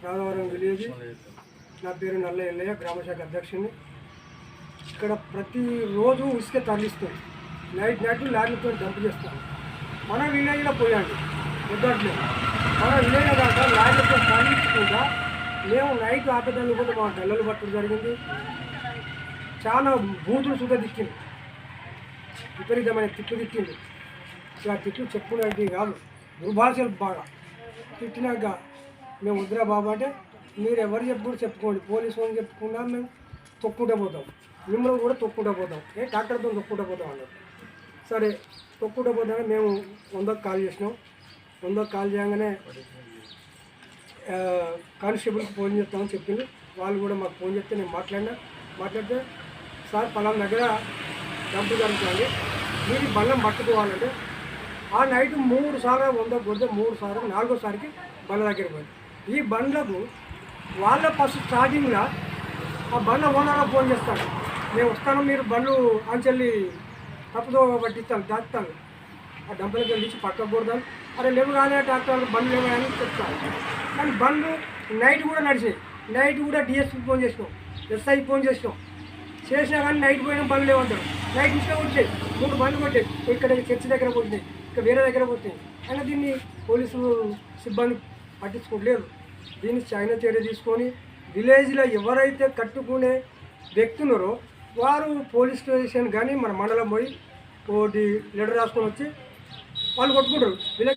రాధవరం village. నా పేరు నల్ల ఎల్లయ్య, గ్రామశాఖ అధ్యక్షుడిని. ఇక్కడ ప్రతిరోజు ఇసుక తరలిస్తుంది. నైట్ లారీలతో డంప్ చేస్తాం. మన విలేజ్లో పోయాండి వద్దట్లే. మన విలేజ్ దాకా లారీలతో తరలించకుండా మేము నైట్ ఆపేదాన్ని కూడా మా గల్లలు పట్టడం జరిగింది. చాలా బూతులు సుధా తిట్టింది, విపరీతమైన తిట్లు తిట్టింది. ఆ తిట్లు చెప్పుకునేది కాదు, దుర్భాషలు బాగా తిట్టినాక మేము వద్దురా బాబు అంటే మీరు ఎవరు చెప్పుకోండి, పోలీసు వాళ్ళని చెప్పుకున్నా మేము తొక్కుంటూ పోతాం, మిమ్మల్ని కూడా తొక్కుంటూ పోతాం, ట్రాక్టర్తో తొక్కుంటూ పోతాం అన్నారు. సరే తొక్కుంటూ పోతామని మేము 100కి కాల్ చేసినాం. 100కి కాల్ చేయగానే కానిస్టేబుల్కి ఫోన్ చేస్తామని చెప్పింది. వాళ్ళు కూడా మాకు ఫోన్ చేస్తే నేను మాట్లాడితే సార్ పలానా దగ్గర డంప్ జరుగుతుంది, మీరు బల్లం పట్టుకోవాలంటే ఆ నైట్ 3 సార్లు 100 కొడితే 3 సార్లు 4వ బండ్ల దగ్గర పోయింది. ఈ బండ్లకు వాళ్ళ ఫస్ట్ స్టార్టింగ్లో ఆ బండ్ల ఓనర్గా ఫోన్ చేస్తాడు, మేము వస్తాను, మీరు బండ్లు అంచెల్లి తప్పుతో పట్టిస్తాను, దాస్తాను, ఆ డంపులకి వెళ్ళి పక్కకు కొడతాను. అరే లేవు కానీ డాక్టర్లు బండ్లు లేవు అని చెప్తాను. కానీ బండ్లు నైట్ కూడా నడిచాయి. నైట్ కూడా డిఎస్పీ ఫోన్ చేసినాం, ఎస్ఐ ఫోన్ చేసినాం, చేసినా కానీ నైట్ పోయినా బండ్లు లేవంటారు. నైట్ ఇష్టం వచ్చాయి, 3 బండ్లు కొట్టాయి. ఇక్కడ చర్చి దగ్గర కొట్టినాయి, ఇక్కడ వేరే దగ్గర కొట్టినాయి. అయినా దీన్ని పోలీసు సిబ్బంది పట్టించుకోవట్లేదు. దీన్ని చైనా చర్య తీసుకొని విలేజ్లో ఎవరైతే కట్టుకునే వ్యక్తున్నారో వారు పోలీస్ స్టేషన్ కానీ మన మండలం పోయి ఒకటి లెటర్ రాసుకొని వచ్చి వాళ్ళు కొట్టుకుంటారు. విలేజ్